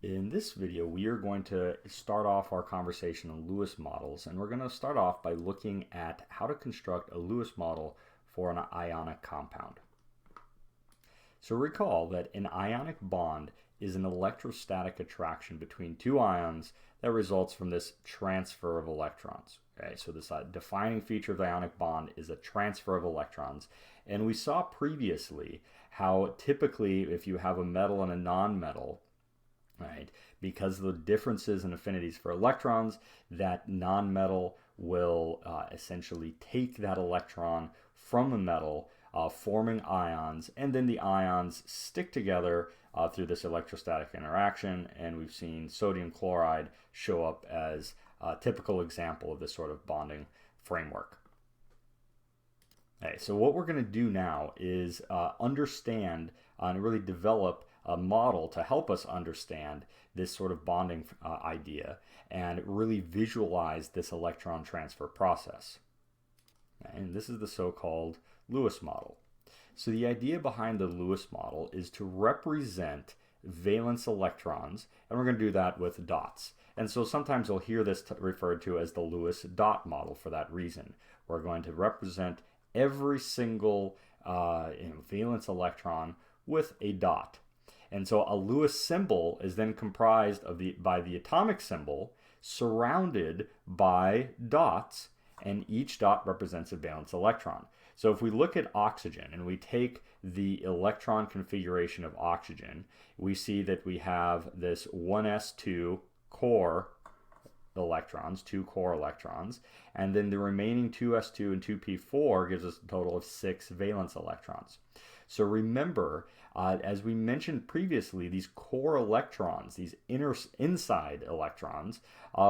In this video, we are going to start off our conversation on Lewis models, and we're going to start off by looking at how to construct a Lewis model for an ionic compound. So recall that an ionic bond is an electrostatic attraction between two ions that results from this transfer of electrons. Okay, so this defining feature of the ionic bond is a transfer of electrons. And we saw previously how typically if you have a metal and a non-metal, right, because of the differences in affinities for electrons, that non-metal will essentially take that electron from a metal, forming ions, and then the ions stick together through this electrostatic interaction, and we've seen sodium chloride show up as a typical example of this sort of bonding framework. Okay, so what we're going to do now is understand and really develop a model to help us understand this sort of bonding idea and really visualize this electron transfer process. And this is the so-called Lewis model. So the idea behind the Lewis model is to represent valence electrons, and we're going to do that with dots. And so sometimes you'll hear this referred to as the Lewis dot model for that reason. We're going to represent every single valence electron with a dot. And so a Lewis symbol is then comprised of by the atomic symbol surrounded by dots, and each dot represents a valence electron. So if we look at oxygen and we take the electron configuration of oxygen, we see that we have this 1s2 core electrons, 2 core electrons, and then the remaining 2s2 and 2p4 gives us a total of 6 valence electrons. So remember, as we mentioned previously, these core electrons, these inside electrons,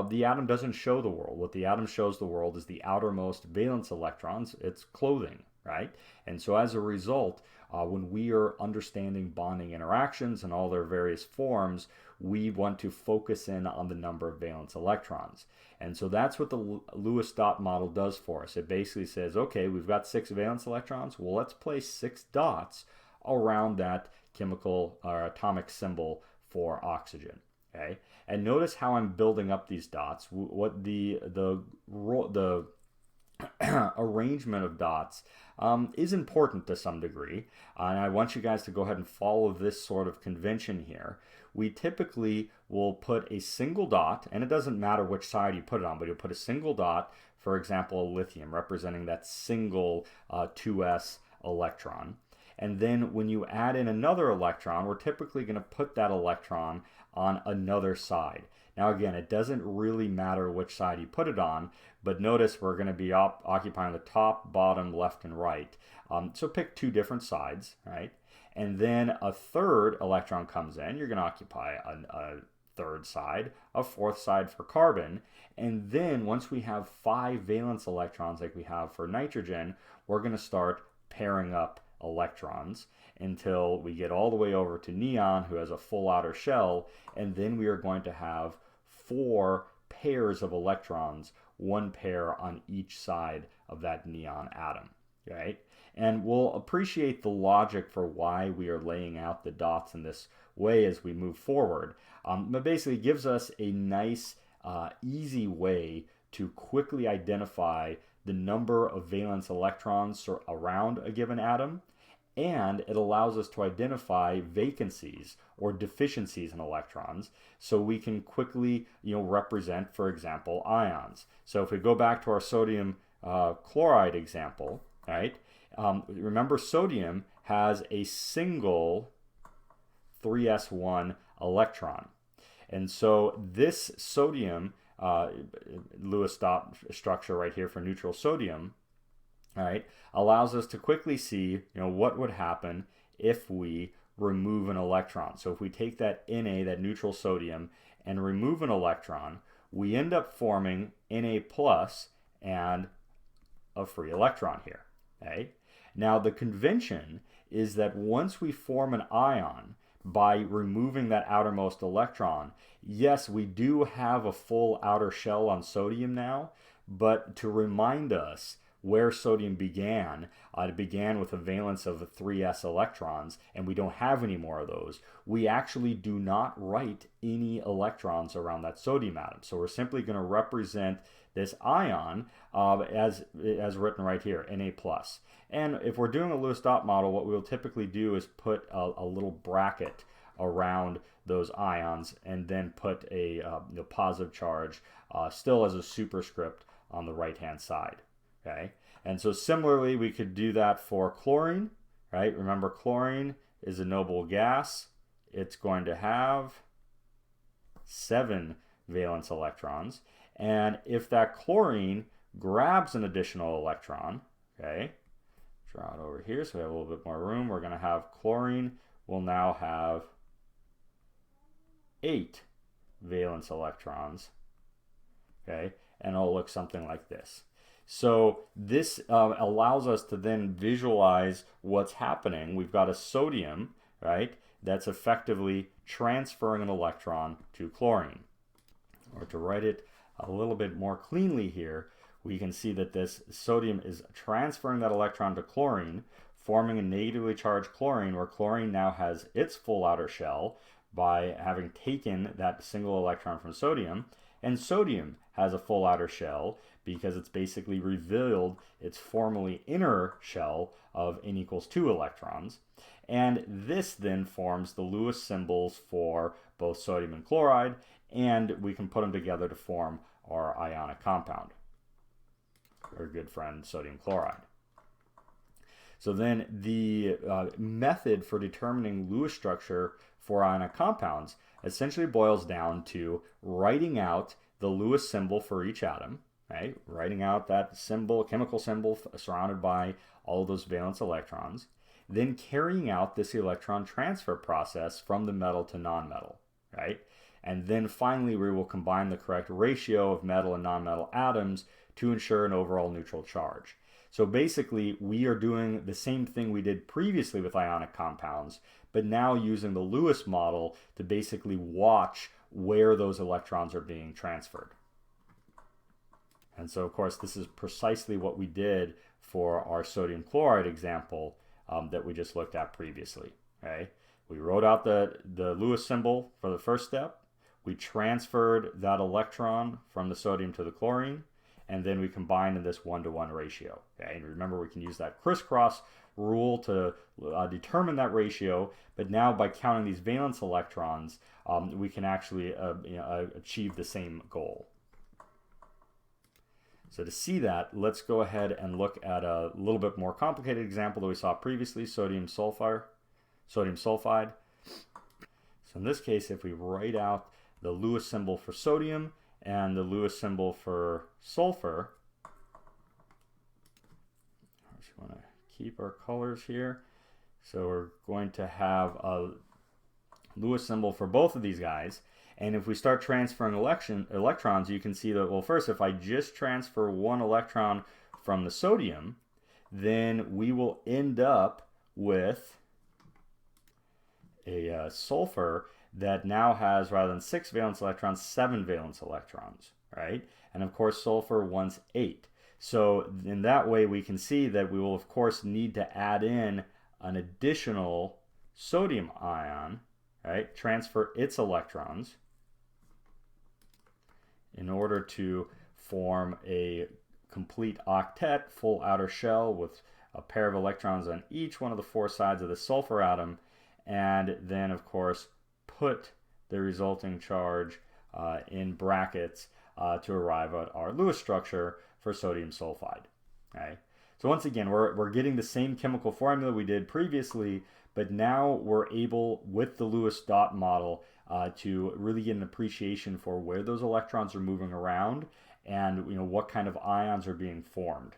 the atom doesn't show the world. What the atom shows the world is the outermost valence electrons, its clothing, right? And so as a result, when we are understanding bonding interactions and all their various forms, we want to focus in on the number of valence electrons. And so that's what the Lewis dot model does for us. It basically says, okay, we've got 6 valence electrons. Well, let's place 6 dots around that chemical or atomic symbol for oxygen. Okay, and notice how I'm building up these dots. What the arrangement of dots is important to some degree, and I want you guys to go ahead and follow this sort of convention here. We typically will put a single dot, and it doesn't matter which side you put it on, but you'll put a single dot, for example, a lithium, representing that single 2s electron. And then when you add in another electron, we're typically going to put that electron on another side. Now again, it doesn't really matter which side you put it on, but notice we're going to be occupying the top, bottom, left, and right. So pick 2 different sides, right? And then a third electron comes in. You're going to occupy a third side, a fourth side for carbon. And then once we have 5 valence electrons like we have for nitrogen, we're going to start pairing up electrons until we get all the way over to neon, who has a full outer shell, and then we are going to have 4 pairs of electrons, 1 pair on each side of that neon atom, right? And we'll appreciate the logic for why we are laying out the dots in this way as we move forward. But basically it gives us a nice, easy way to quickly identify the number of valence electrons around a given atom, and it allows us to identify vacancies or deficiencies in electrons, so we can quickly represent, for example, ions. So if we go back to our sodium chloride example, right? Remember, sodium has a single 3s1 electron, and so this sodium Lewis dot structure right here for neutral sodium, right, allows us to quickly see what would happen if we remove an electron. So if we take that Na, that neutral sodium, and remove an electron, we end up forming Na plus and a free electron here. Okay? Now the convention is that once we form an ion by removing that outermost electron, yes, we do have a full outer shell on sodium now, but to remind us, where sodium began. It began with a valence of 3s electrons, and we don't have any more of those. We actually do not write any electrons around that sodium atom. So we're simply going to represent this ion as written right here, Na+. And if we're doing a Lewis dot model, what we'll typically do is put a little bracket around those ions and then put a positive charge still as a superscript on the right hand side. Okay, and so similarly we could do that for chlorine, right? Remember, chlorine is a noble gas. It's going to have 7 valence electrons, and if that chlorine grabs an additional electron, okay, draw it over here so we have a little bit more room, we're going to have chlorine will now have 8 valence electrons, okay, and it'll look something like this. So this allows us to then visualize what's happening. We've got a sodium, right, that's effectively transferring an electron to chlorine. Or to write it a little bit more cleanly here, we can see that this sodium is transferring that electron to chlorine, forming a negatively charged chlorine, where chlorine now has its full outer shell by having taken that single electron from sodium, and sodium has a full outer shell because it's basically revealed its formally inner shell of n equals 2 electrons. And this then forms the Lewis symbols for both sodium and chloride, and we can put them together to form our ionic compound, our good friend sodium chloride. So then the method for determining Lewis structure for ionic compounds essentially boils down to writing out the Lewis symbol for each atom, right? Writing out that symbol, chemical symbol surrounded by all of those valence electrons, then carrying out this electron transfer process from the metal to nonmetal, right? And then finally we will combine the correct ratio of metal and nonmetal atoms to ensure an overall neutral charge. So basically we are doing the same thing we did previously with ionic compounds, but now using the Lewis model to basically watch where those electrons are being transferred. And so of course this is precisely what we did for our sodium chloride example that we just looked at previously. Okay? We wrote out the Lewis symbol for the first step. We transferred that electron from the sodium to the chlorine, and then we combined in this 1-to-1 ratio. Okay? And remember, we can use that crisscross rule to determine that ratio, but now by counting these valence electrons, we can actually achieve the same goal. So to see that, let's go ahead and look at a little bit more complicated example that we saw previously, sodium sulfide. So in this case, if we write out the Lewis symbol for sodium and the Lewis symbol for sulfur, I just want to keep our colors here. So we're going to have a Lewis symbol for both of these guys. And if we start transferring electrons, you can see that, well, first, if I just transfer one electron from the sodium, then we will end up with a sulfur that now has, rather than 6 valence electrons, 7 valence electrons, right? And of course, sulfur wants 8. So in that way, we can see that we will, of course, need to add in an additional sodium ion, right? Transfer its electrons in order to form a complete octet, full outer shell with a pair of electrons on each one of the 4 sides of the sulfur atom, and then of course put the resulting charge in brackets to arrive at our Lewis structure for sodium sulfide. Okay? So once again, we're getting the same chemical formula we did previously, but now we're able, with the Lewis dot model, to really get an appreciation for where those electrons are moving around and what kind of ions are being formed.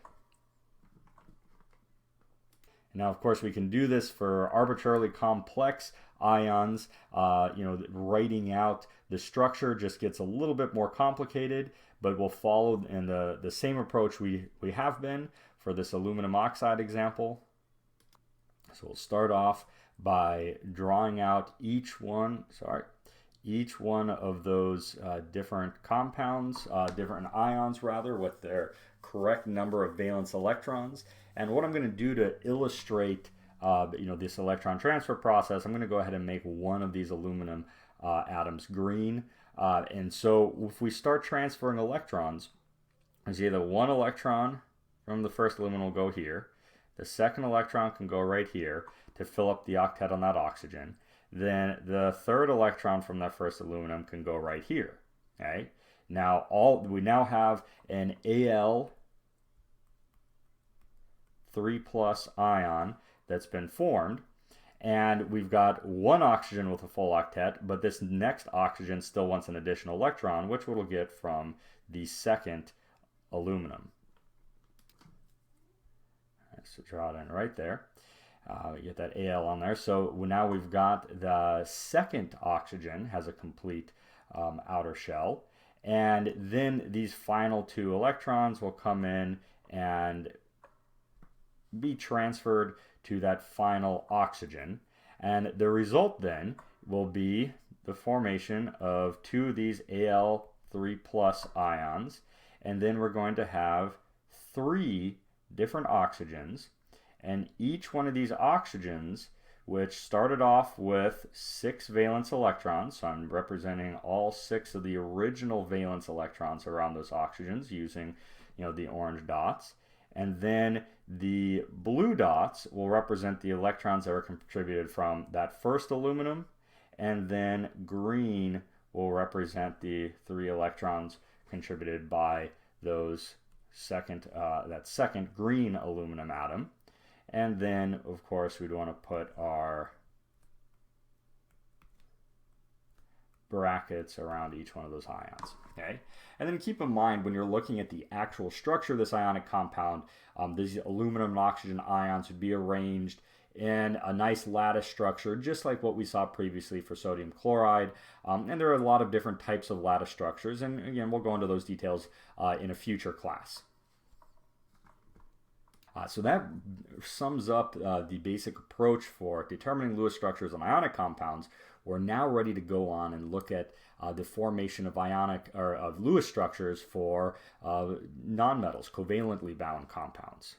Now, of course, we can do this for arbitrarily complex ions. Writing out the structure just gets a little bit more complicated, but we'll follow in the same approach we have been for this aluminum oxide example. So we'll start off by drawing out each one each one of those different compounds, different ions rather, with their correct number of valence electrons. And what I'm going to do to illustrate this electron transfer process, I'm going to go ahead and make one of these aluminum atoms green. And so if we start transferring electrons, there's either one electron from the first aluminum will go here, the second electron can go right here to fill up the octet on that oxygen, then the third electron from that first aluminum can go right here. Okay? Now we now have an Al 3+ ion that's been formed, and we've got one oxygen with a full octet, but this next oxygen still wants an additional electron, which we'll get from the second aluminum. Right, so draw it in right there. Get that Al on there. So now we've got the second oxygen has a complete outer shell, and then these final two electrons will come in and be transferred to that final oxygen, and the result then will be the formation of two of these Al3+ ions, and then we're going to have 3 different oxygens, and each one of these oxygens, which started off with 6 valence electrons, so I'm representing all 6 of the original valence electrons around those oxygens using the orange dots, and then the blue dots will represent the electrons that were contributed from that first aluminum, and then green will represent the 3 electrons contributed by those that second green aluminum atom. And then, of course, we'd want to put our brackets around each one of those ions. Okay, and then keep in mind when you're looking at the actual structure of this ionic compound, these aluminum and oxygen ions would be arranged in a nice lattice structure, just like what we saw previously for sodium chloride. And there are a lot of different types of lattice structures, and again, we'll go into those details in a future class. So that sums up the basic approach for determining Lewis structures on ionic compounds. We're now ready to go on and look at the formation of of Lewis structures for nonmetals, covalently bound compounds.